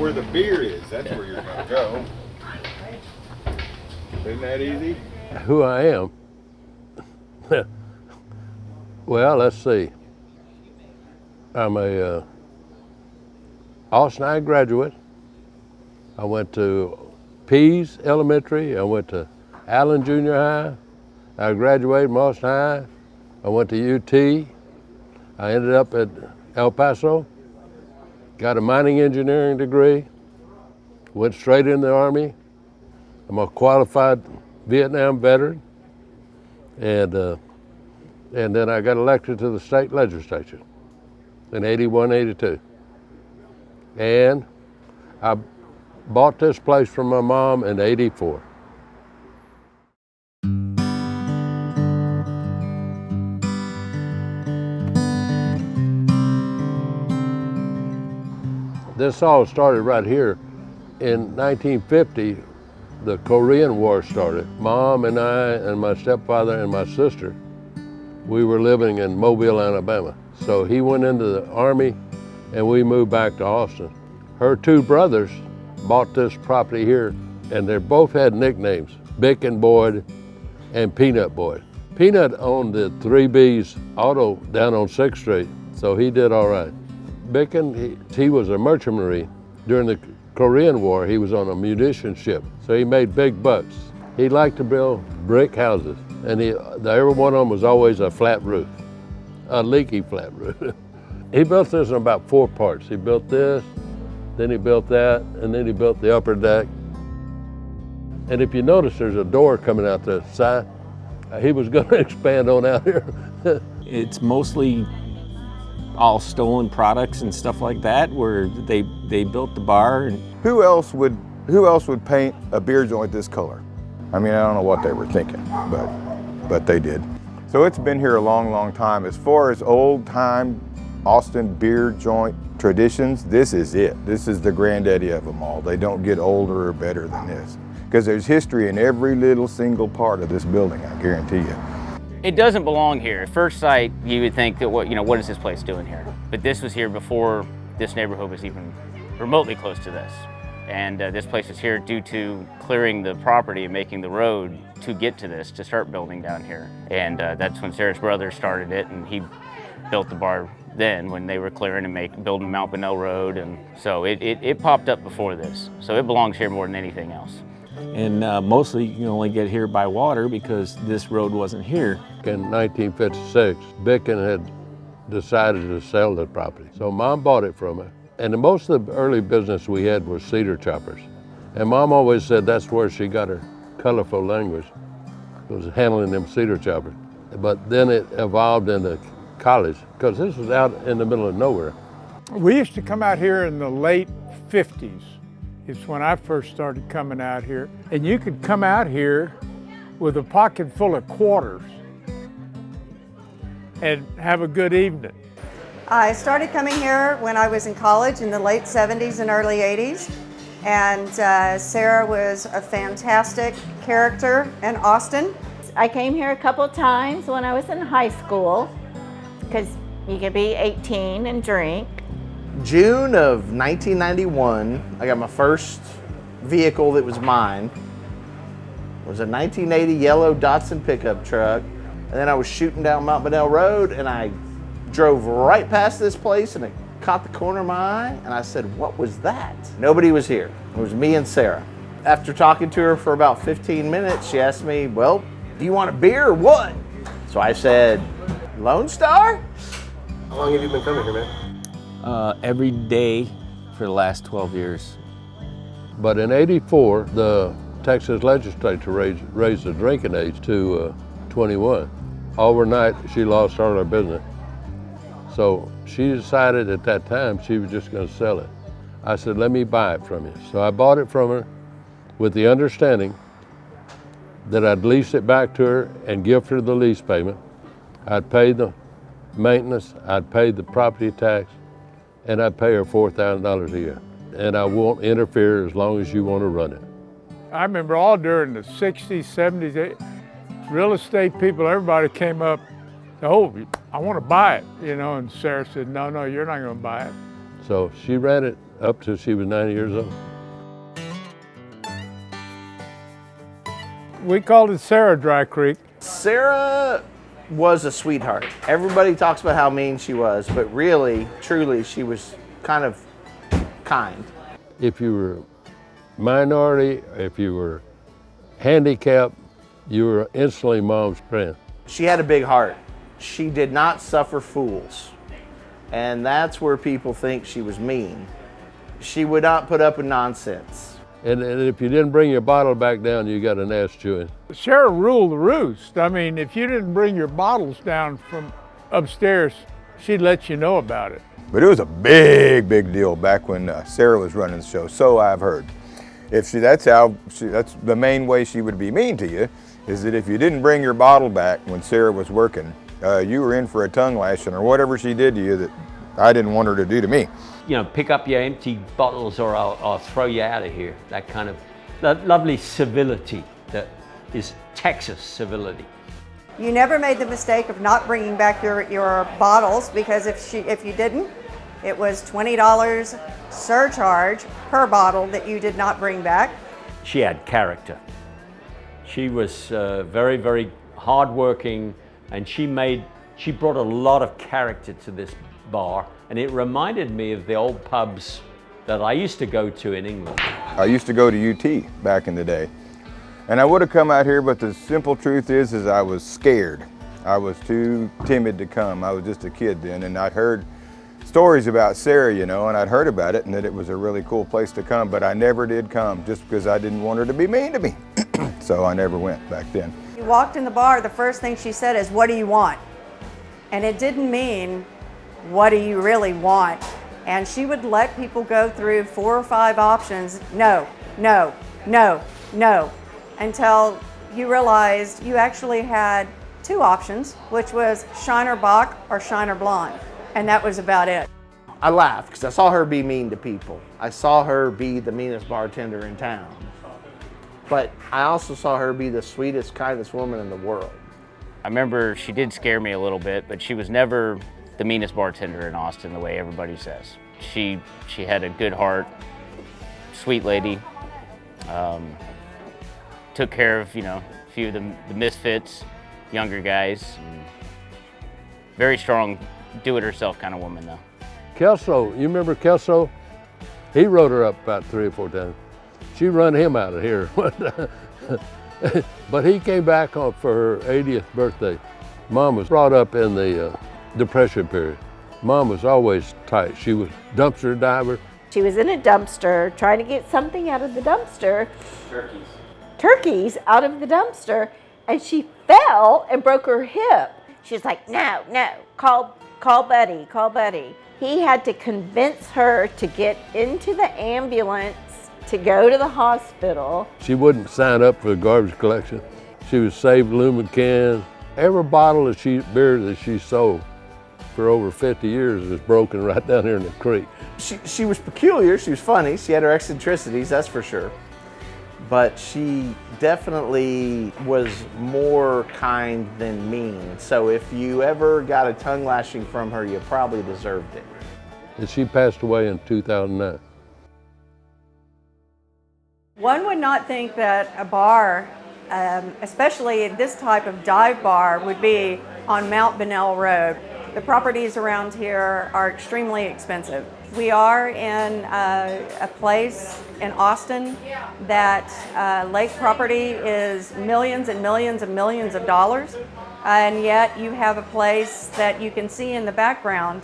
where the beer is. That's where you're gonna go. Isn't that easy? Who I am? Well, let's see. I'm a Austin High graduate. I went to Pease Elementary. I went to Allen Junior High. I graduated from Austin High. I went to UT. I ended up at El Paso. Got a mining engineering degree. Went straight in the Army. I'm a qualified Vietnam veteran. And then I got elected to the state legislature in 81, 82. And I bought this place from my mom in 84. This all started right here. In 1950, the Korean War started. Mom and I and my stepfather and my sister, we were living in Mobile, Alabama. So he went into the Army and we moved back to Austin. Her two brothers bought this property here and they both had nicknames, Bick and Boyd and Peanut Boyd. Peanut owned the 3B's auto down on 6th Street, so he did all right. Bicken, he was a merchant marine. During the Korean War, he was on a munition ship, so he made big bucks. He liked to build brick houses, and every one of them was always a flat roof, a leaky flat roof. He built this in about 4 parts. He built this, then he built that, and then he built the upper deck. And if you notice, there's a door coming out the side. He was going to expand on out here. It's mostly all stolen products and stuff like that, where they built the bar. And Who else would paint a beer joint this color? I mean, I don't know what they were thinking, but they did. So it's been here a long, long time. As far as old time Austin beer joint traditions, this is it. This is the granddaddy of them all. They don't get older or better than this, because there's history in every little single part of this building, I guarantee you. It doesn't belong here. At first sight, you would think that what is this place doing here? But this was here before this neighborhood was even remotely close to this. And this place is here due to clearing the property and making the road to get to this, to start building down here. And that's when Sarah's brother started it, and he built the bar then when they were clearing and building Mount Bonnell Road. And so it popped up before this. So it belongs here more than anything else. And mostly you can only get here by water because this road wasn't here. In 1956, Bicken had decided to sell the property. So Mom bought it from her. And most of the early business we had was cedar choppers. And Mom always said that's where she got her colorful language, was handling them cedar choppers. But then it evolved into college, because this was out in the middle of nowhere. We used to come out here in the late 50s. It's when I first started coming out here. And you could come out here with a pocket full of quarters and have a good evening. I started coming here when I was in college in the late 70s and early 80s. And Sarah was a fantastic character in Austin. I came here a couple times when I was in high school, because you could be 18 and drink. June of 1991, I got my first vehicle that was mine. It was a 1980 yellow Datsun pickup truck. And then I was shooting down Mount Bonnell Road and I drove right past this place and it caught the corner of my eye and I said, what was that? Nobody was here. It was me and Sarah. After talking to her for about 15 minutes, she asked me, well, do you want a beer or what? So I said, Lone Star? How long have you been coming here, man? Every day for the last 12 years. But in '84, the Texas legislature raised the drinking age to 21. Overnight, she lost all her business. So she decided at that time she was just going to sell it. I said, let me buy it from you. So I bought it from her with the understanding that I'd lease it back to her and give her the lease payment. I'd pay the maintenance, I'd pay the property tax, and I'd pay her $4,000 a year. And I won't interfere as long as you want to run it. I remember all during the 60s, 70s, real estate people, everybody came up, oh, I want to buy it, and Sarah said, no, you're not going to buy it. So she ran it up till she was 90 years old. We called it Sarah Dry Creek. Sarah was a sweetheart. Everybody talks about how mean she was, but really, truly, she was kind of kind. If you were minority, if you were handicapped, you were instantly mom's friend. She had a big heart. She did not suffer fools. And that's where people think she was mean. She would not put up with nonsense. And if you didn't bring your bottle back down, you got an ass chewing. Sarah ruled the roost. I mean, if you didn't bring your bottles down from upstairs, she'd let you know about it. But it was a big, big deal back when Sarah was running the show, so I've heard. That's the main way she would be mean to you, is that if you didn't bring your bottle back when Sarah was working, you were in for a tongue lashing or whatever she did to you that I didn't want her to do to me. You know, pick up your empty bottles or I'll throw you out of here. That kind of lovely civility that is Texas civility. You never made the mistake of not bringing back your bottles, because if you didn't, it was $20 surcharge per bottle that you did not bring back. She had character. She was very, very hardworking, and she brought a lot of character to this bar, and it reminded me of the old pubs that I used to go to in England. I used to go to UT back in the day, and I would have come out here, but the simple truth is I was scared. I was too timid to come. I was just a kid then, and I'd heard stories about Sarah, you know, and I'd heard about it and that it was a really cool place to come, but I never did come just because I didn't want her to be mean to me. So I never went back then. You walked in the bar, the first thing she said is, "What do you want?" And it didn't mean, "What do you really want?" And she would let people go through 4 or 5 options, no, no, no, no, until you realized you actually had 2 options, which was Shiner Bock or Shiner Blonde. And that was about it. I laughed because I saw her be mean to people. I saw her be the meanest bartender in town. But I also saw her be the sweetest, kindest woman in the world. I remember she did scare me a little bit, but she was never the meanest bartender in Austin the way everybody says. She had a good heart, sweet lady, took care of, you know, a few of the misfits, younger guys. Very strong, do-it-herself kind of woman, though. Kelso, you remember Kelso? He rode her up about 3 or 4 times. She run him out of here. But he came back for her 80th birthday. Mom was brought up in the Depression period. Mom was always tight. She was dumpster diver. She was in a dumpster trying to get something out of the dumpster. Turkeys out of the dumpster, and she fell and broke her hip. She's like, no, call Buddy, call Buddy. He had to convince her to get into the ambulance to go to the hospital. She wouldn't sign up for the garbage collection. She would save aluminum cans. Every bottle of beer that she sold for over 50 years is broken right down here in the creek. She was peculiar, she was funny, she had her eccentricities, that's for sure. But she definitely was more kind than mean. So if you ever got a tongue lashing from her, you probably deserved it. And she passed away in 2009. One would not think that a bar, especially this type of dive bar, would be on Mount Bunnell Road. The properties around here are extremely expensive. We are in a place in Austin that lake property is millions and millions and millions of dollars, and yet you have a place that you can see in the background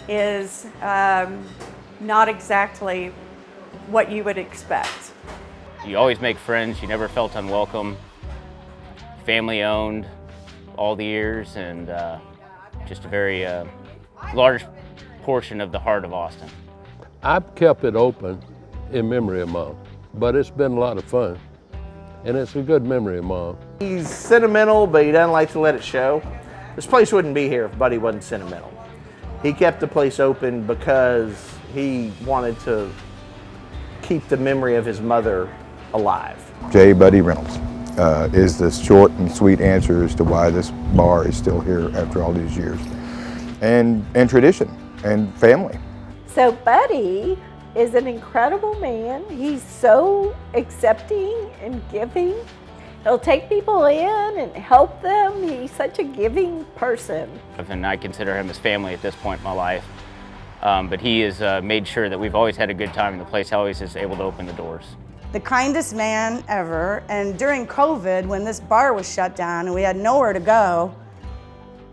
is not exactly what you would expect. You always make friends, you never felt unwelcome. Family owned all the years, and just a very large portion of the heart of Austin. I've kept it open in memory of Mom, but it's been a lot of fun, and it's a good memory of Mom. He's sentimental, but he doesn't like to let it show. This place wouldn't be here if Buddy wasn't sentimental. He kept the place open because he wanted to keep the memory of his mother alive. J. Buddy Reynolds is the short and sweet answer as to why this bar is still here after all these years. And tradition and family. So Buddy is an incredible man. He's so accepting and giving. He'll take people in and help them. He's such a giving person. And I consider him as family at this point in my life. But he has made sure that we've always had a good time and the place always is able to open the doors. The kindest man ever. And during COVID, when this bar was shut down and we had nowhere to go,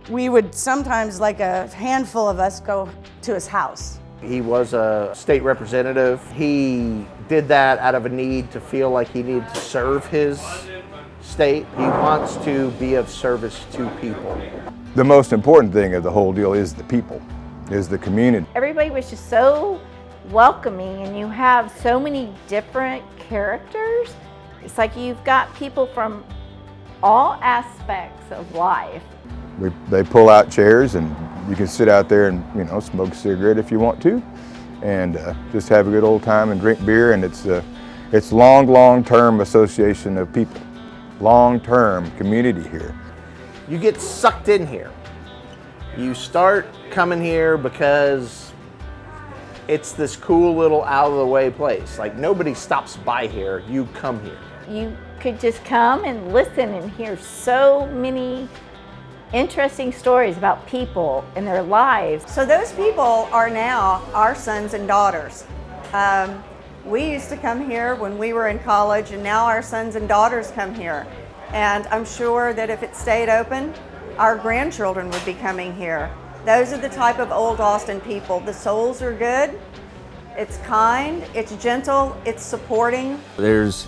we would sometimes, like a handful of us, go to his house. He was a state representative. He did that out of a need to feel like he needed to serve his state. He wants to be of service to people. The most important thing of the whole deal is the people, is the community. Everybody was just so welcoming, and you have so many different characters. It's like you've got people from all aspects of life. They pull out chairs and you can sit out there and, you know, smoke a cigarette if you want to, and just have a good old time and drink beer. And it's long-term association of people, long-term community here. You get sucked in here. You start coming here because it's this cool little out-of-the-way place. Like, nobody stops by here, you come here. You could just come and listen and hear so many interesting stories about people and their lives. So those people are now our sons and daughters. We used to come here when we were in college, and now our sons and daughters come here. And I'm sure that if it stayed open, our grandchildren would be coming here. Those are the type of old Austin people. The souls are good, it's kind, it's gentle, it's supporting. There's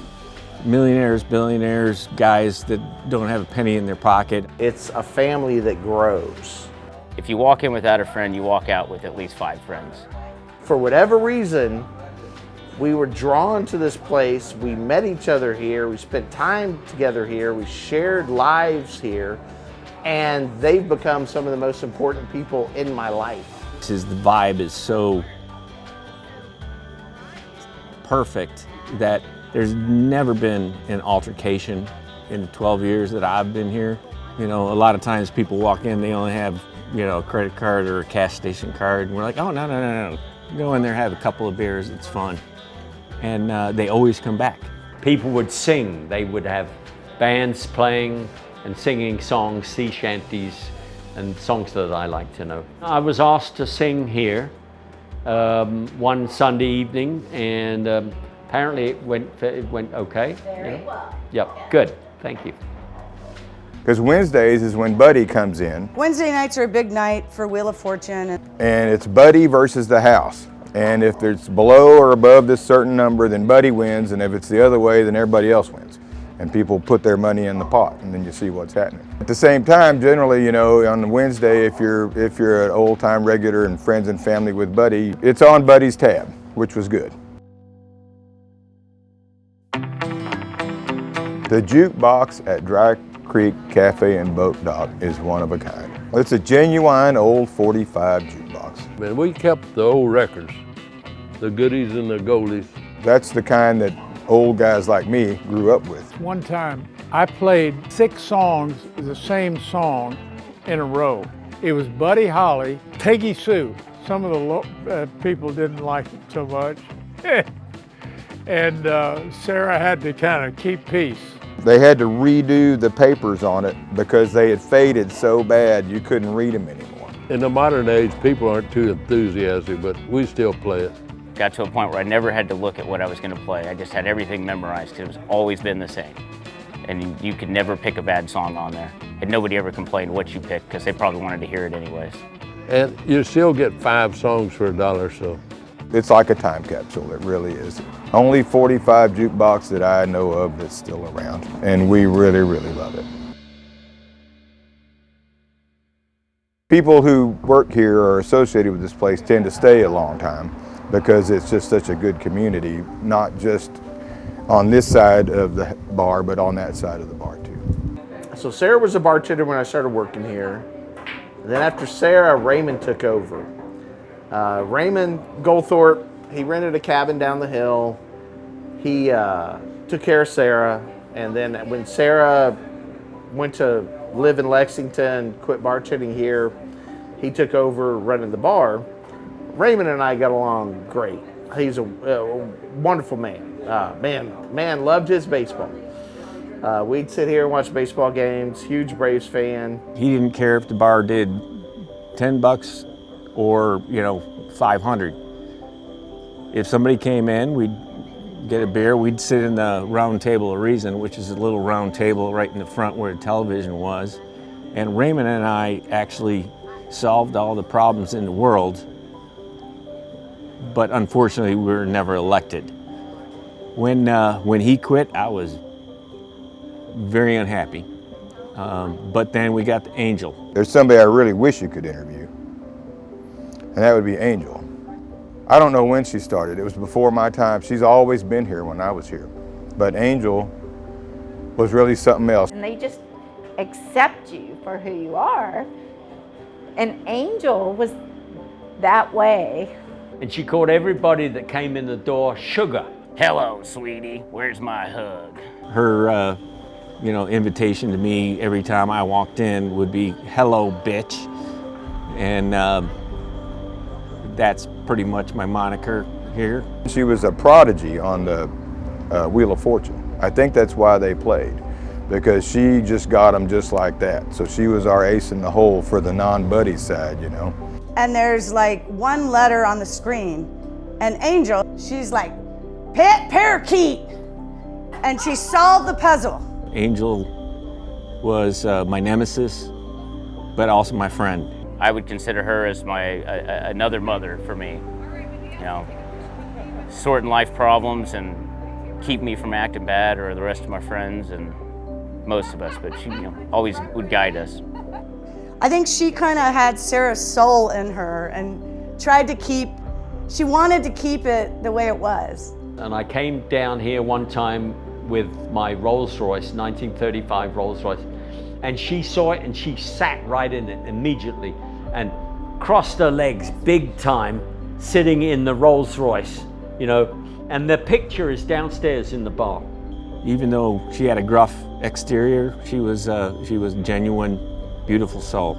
millionaires, billionaires, guys that don't have a penny in their pocket. It's a family that grows. If you walk in without a friend, you walk out with at least 5 friends. For whatever reason, we were drawn to this place. We met each other here. We spent time together here. We shared lives here. And they've become some of the most important people in my life. The vibe is so perfect that there's never been an altercation in the 12 years that I've been here. You know, a lot of times people walk in, they only have, you know, a credit card or a cash station card. And we're like, oh, no. Go in there, have a couple of beers, it's fun. And they always come back. People would sing. They would have bands playing and singing songs, sea shanties, and songs that I like to know. I was asked to sing here one Sunday evening, and apparently it went okay. Very well. Yep, good, thank you. Because Wednesdays is when Buddy comes in. Wednesday nights are a big night for Wheel of Fortune. And it's Buddy versus the house. And if it's below or above this certain number, then Buddy wins, and if it's the other way, then everybody else wins. And people put their money in the pot, and then you see what's happening. At the same time, generally, you know, on Wednesday, if you're an old-time regular and friends and family with Buddy, it's on Buddy's tab, which was good. The Jukebox at Dry Creek Cafe and Boat Dock is one of a kind. It's a genuine old 45 jukebox. Man, we kept the old records, the goodies and the goldies. That's the kind that old guys like me grew up with. One time, I played 6 songs, the same song, in a row. It was Buddy Holly, Peggy Sue. Some of the people didn't like it so much. And Sarah had to kind of keep peace. They had to redo the papers on it because they had faded so bad you couldn't read them anymore. In the modern age, people aren't too enthusiastic, but we still play it. Got to a point where I never had to look at what I was going to play. I just had everything memorized because it's always been the same. And you could never pick a bad song on there. And nobody ever complained what you picked because they probably wanted to hear it anyways. And you still get 5 songs for $1, so. It's like a time capsule, it really is. Only 45 jukebox that I know of that's still around, and we really, really love it. People who work here or are associated with this place tend to stay a long time because it's just such a good community, not just on this side of the bar, but on that side of the bar too. So Sarah was a bartender when I started working here. Then after Sarah, Raymond took over. Raymond Goldthorpe, he rented a cabin down the hill. He took care of Sarah, and then when Sarah went to live in Lexington, quit bartending here, he took over running the bar. Raymond and I got along great. He's a wonderful man. Man loved his baseball. We'd sit here and watch baseball games, huge Braves fan. He didn't care if the bar did $10 or, 500. If somebody came in, we'd get a beer, we'd sit in the round table of reason, which is a little round table right in the front where the television was. And Raymond and I actually solved all the problems in the world, but unfortunately we were never elected. When he quit, I was very unhappy. But then we got the Angel. There's somebody I really wish you could interview, and that would be Angel. I don't know when she started. It was before my time. She's always been here when I was here. But Angel was really something else. And they just accept you for who you are. And Angel was that way. And she called everybody that came in the door sugar. Hello, sweetie. Where's my hug? Her invitation to me every time I walked in would be, hello, bitch. And that's pretty much my moniker here. She was a prodigy on the Wheel of Fortune. I think that's why they played, because she just got them just like that. So she was our ace in the hole for the non-buddy side, And there's like one letter on the screen, and Angel, she's like, pet parakeet, and she solved the puzzle. Angel was my nemesis, but also my friend. I would consider her as my another mother for me. Sorting life problems and keep me from acting bad, or the rest of my friends and most of us. But she, always would guide us. I think she kind of had Sarah's soul in her and tried to keep. She wanted to keep it the way it was. And I came down here one time with my Rolls Royce, 1935 Rolls Royce, and she saw it and she sat right in it immediately and crossed her legs big time, sitting in the Rolls Royce, and the picture is downstairs in the bar. Even though she had a gruff exterior, she was a genuine, beautiful soul.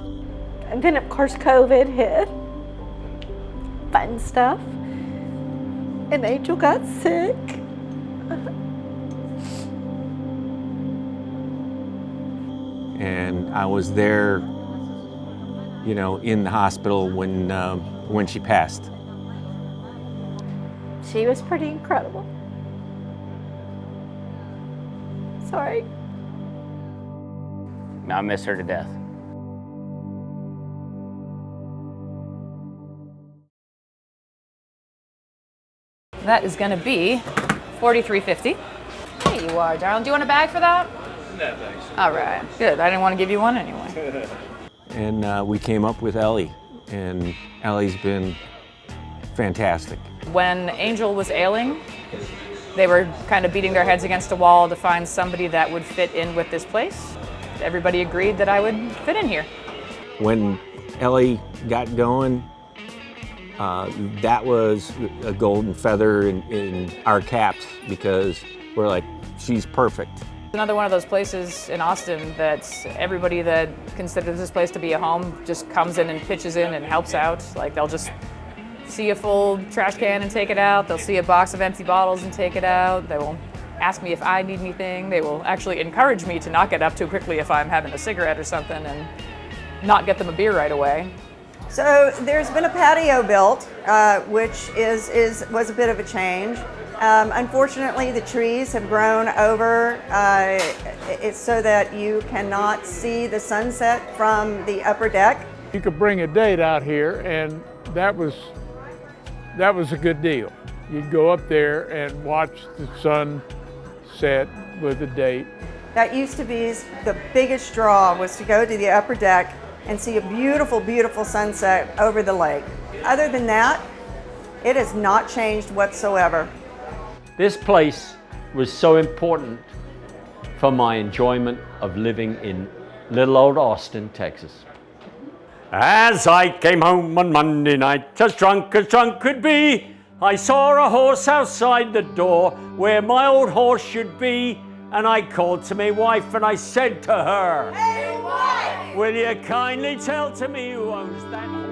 And then of course COVID hit. Fun stuff. And Angel got sick. And I was there, in the hospital when she passed. She was pretty incredible. Sorry. I miss her to death. That is going to be $43.50. There you are, darling. Do you want a bag for that? No, thanks. All right, good. I didn't want to give you one anyway. And we came up with Ellie, and Ellie's been fantastic. When Angel was ailing, they were kind of beating their heads against a wall to find somebody that would fit in with this place. Everybody agreed that I would fit in here. When Ellie got going, that was a golden feather in our caps, because we're like, she's perfect. Another one of those places in Austin that everybody that considers this place to be a home just comes in and pitches in and helps out. Like, they'll just see a full trash can and take it out. They'll see a box of empty bottles and take it out. They will ask me if I need anything. They will actually encourage me to not get up too quickly if I'm having a cigarette or something, and not get them a beer right away. So there's been a patio built, which was a bit of a change. Unfortunately, the trees have grown over it's so that you cannot see the sunset from the upper deck. You could bring a date out here, and that was a good deal. You'd go up there and watch the sun set with a date. That used to be the biggest draw, was to go to the upper deck and see a beautiful, beautiful sunset over the lake. Other than that, it has not changed whatsoever. This place was so important for my enjoyment of living in little old Austin, Texas. As I came home on Monday night, as drunk could be, I saw a horse outside the door where my old horse should be, and I called to my wife and I said to her, "Hey wife, will you kindly tell to me who owns that horse?"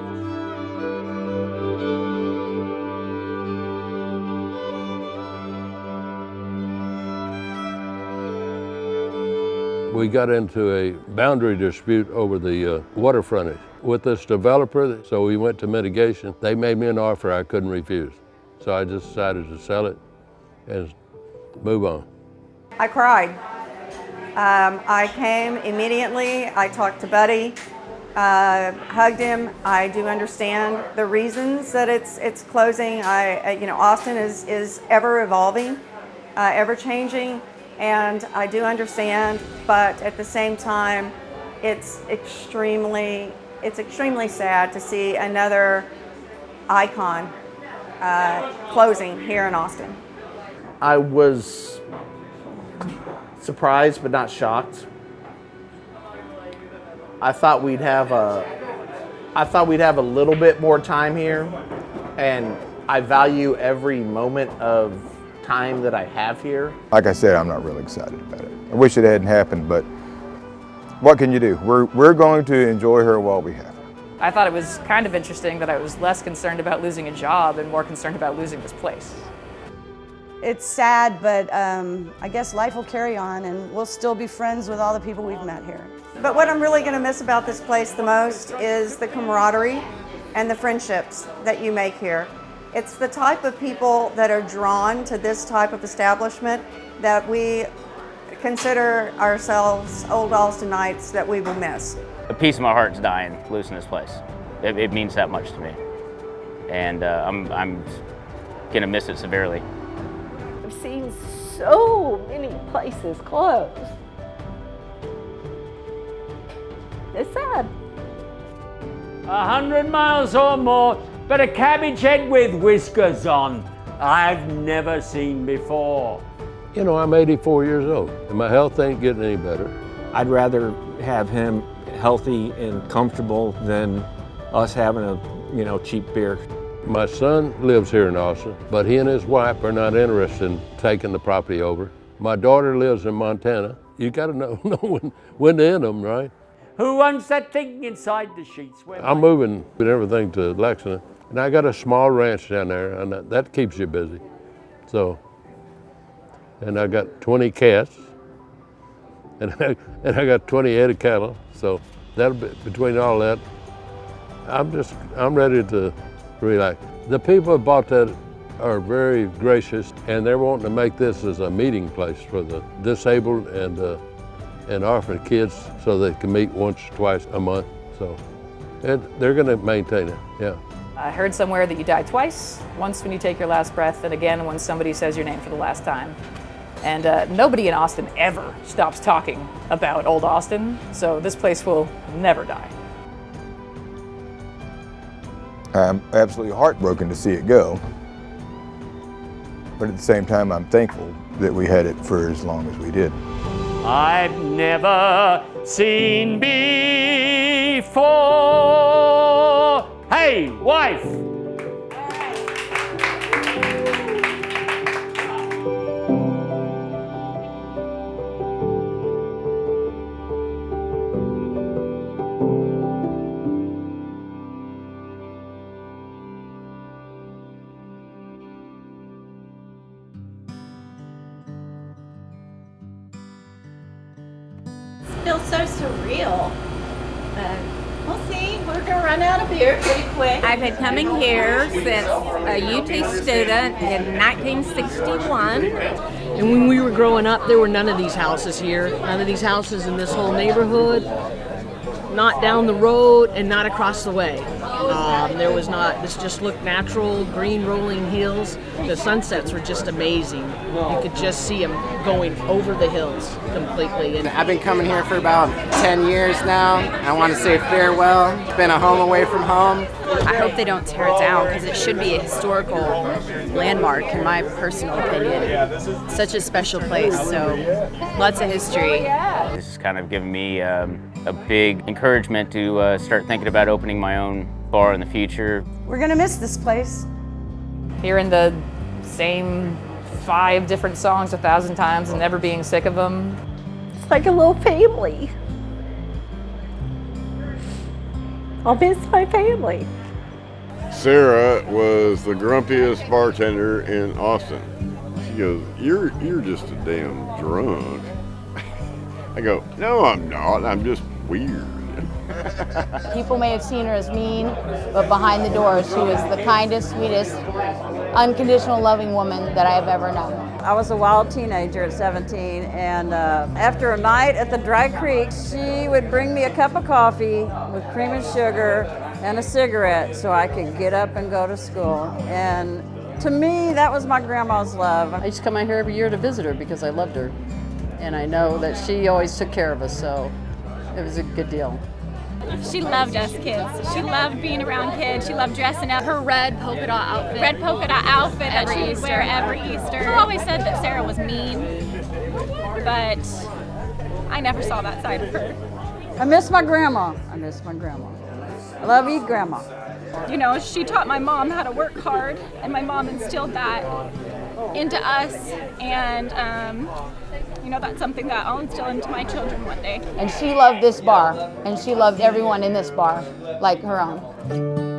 We got into a boundary dispute over the water frontage with this developer, so we went to mitigation. They made me an offer I couldn't refuse. So I just decided to sell it and move on. I cried. I came immediately. I talked to Buddy, hugged him. I do understand the reasons that it's closing. Austin is ever evolving, ever changing, and I do understand. But at the same time, it's extremely sad to see another icon closing here in Austin. I was surprised but not shocked. I thought we'd have a little bit more time here, and I value every moment of time that I have here. Like I said, I'm not really excited about it. I wish it hadn't happened, but what can you do? We're going to enjoy her while we have her. I thought it was kind of interesting that I was less concerned about losing a job and more concerned about losing this place. It's sad, but I guess life will carry on and we'll still be friends with all the people we've met here. But what I'm really going to miss about this place the most is the camaraderie and the friendships that you make here. It's the type of people that are drawn to this type of establishment that we consider ourselves old Austinites that we will miss. A piece of my heart's dying losing this place. It means that much to me. And I'm going to miss it severely. I've seen so many places close. It's sad. 100 miles or more, but a cabbage head with whiskers on. I've never seen before. You know, I'm 84 years old and my health ain't getting any better. I'd rather have him healthy and comfortable than us having a cheap beer. My son lives here in Austin, but he and his wife are not interested in taking the property over. My daughter lives in Montana. You gotta know when to end them, right? Who wants that thing inside the sheets? I'm moving with everything to Lexington, and I got a small ranch down there, and that keeps you busy. So, and I got 20 cats, and I got 20 head of cattle. So that'll be, between all that, I'm ready to relax. The people who bought that are very gracious, and they're wanting to make this as a meeting place for the disabled and orphan kids so they can meet once, twice a month. So, and they're gonna maintain it, yeah. I heard somewhere that you die twice, once when you take your last breath, and again when somebody says your name for the last time. And nobody in Austin ever stops talking about old Austin, so this place will never die. I'm absolutely heartbroken to see it go, but at the same time, I'm thankful that we had it for as long as we did. I've never seen before. Hey, wife! Feels so surreal. We'll see. We're gonna run out of beer pretty quick. I've been coming here since a UT student in 1961. And when we were growing up, there were none of these houses here. None of these houses in this whole neighborhood. Not down the road and not across the way. There was not, this just looked natural, green rolling hills. The sunsets were just amazing. You could just see them going over the hills completely. And I've been coming here for about 10 years now. I want to say farewell. It's been a home away from home. I hope they don't tear it down because it should be a historical landmark in my personal opinion. Such a special place, so lots of history. This has kind of given me a big encouragement to start thinking about opening my own bar in the future. We're gonna miss this place. Hearing the same 5 different songs 1,000 times and never being sick of them. It's like a little family. I'll miss my family. Sarah was the grumpiest bartender in Austin. She goes, you're just a damn drunk. I go, no, I'm not. I'm just weird. People may have seen her as mean, but behind the doors, she was the kindest, sweetest, unconditional loving woman that I have ever known. I was a wild teenager at 17, and after a night at the Dry Creek, she would bring me a cup of coffee with cream and sugar and a cigarette so I could get up and go to school. And to me, that was my grandma's love. I used to come out here every year to visit her because I loved her. And I know that she always took care of us, so it was a good deal. She loved us kids. She loved being around kids. She loved dressing up. Her red polka dot outfit. Red polka dot outfit that she would wear every Easter. People always said that Sarah was mean, but I never saw that side of her. I miss my grandma. I miss my grandma. I love you, Grandma. You know, she taught my mom how to work hard, and my mom instilled that into us, and you know, that's something that I'll instill into my children one day. And she loved this bar, and she loved everyone in this bar like her own.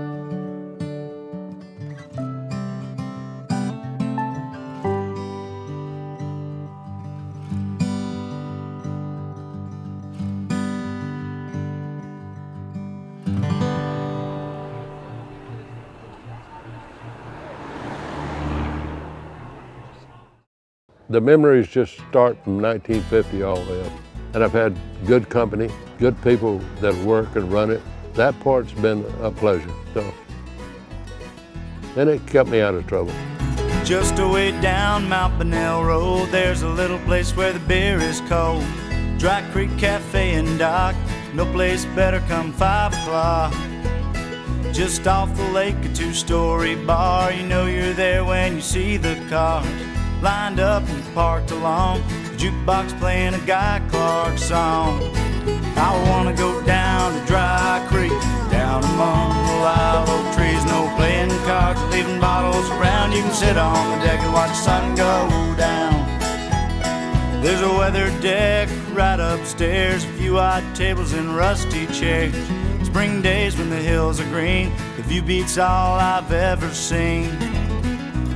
The memories just start from 1950 all the way up. And I've had good company, good people that work and run it. That part's been a pleasure, so. And it kept me out of trouble. Just a way down Mount Bunnell Road, there's a little place where the beer is cold. Dry Creek Cafe and Dock, no place better come 5 o'clock. Just off the lake, a 2-story bar, you know you're there when you see the cars lined up and parked along, the jukebox playing a Guy Clark song. I wanna go down to Dry Creek, down among the live oak trees. No playing cards or leaving bottles around. You can sit on the deck and watch the sun go down. There's a weather deck right upstairs, a few odd tables and rusty chairs. Spring days when the hills are green, the view beats all I've ever seen.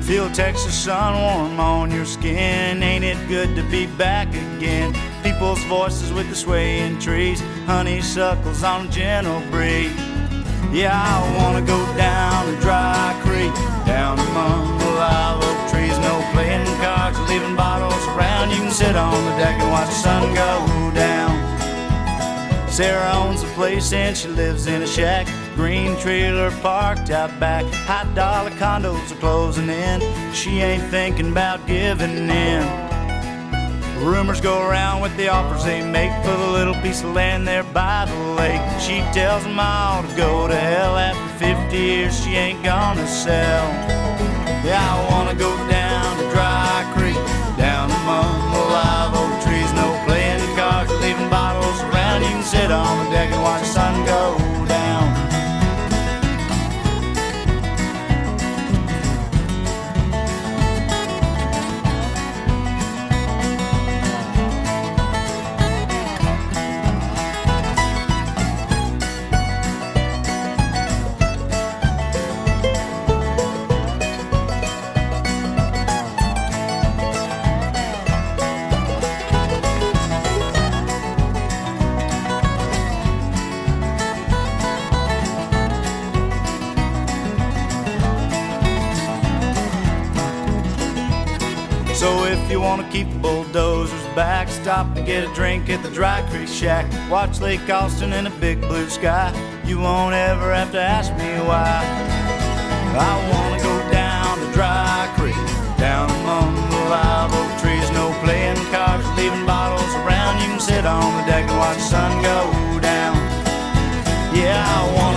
Feel Texas sun warm on your skin. Ain't it good to be back again? People's voices with the swaying trees, honeysuckles on a gentle breeze. Yeah, I wanna go down to Dry Creek, down among the live oak trees. No playing cards or leaving bottles around. You can sit on the deck and watch the sun go down. Sarah owns a place and she lives in a shack, green trailer parked out back. $1 condos are closing in, she ain't thinking about giving in. Rumors go around with the offers they make for the little piece of land there by the lake. She tells them all to go to hell. After 50 years she ain't gonna sell. Yeah, I wanna go down to Dry Creek, down among the live oak trees. No playing cards or leaving bottles around. You can sit on the deck and watch the sun go down. So if you wanna keep the bulldozers back, stop to get a drink at the Dry Creek Shack. Watch Lake Austin in a big blue sky. You won't ever have to ask me why. I wanna go down to Dry Creek, down among the live oak trees. No playing cards, leaving bottles around. You can sit on the deck and watch the sun go down. Yeah, I want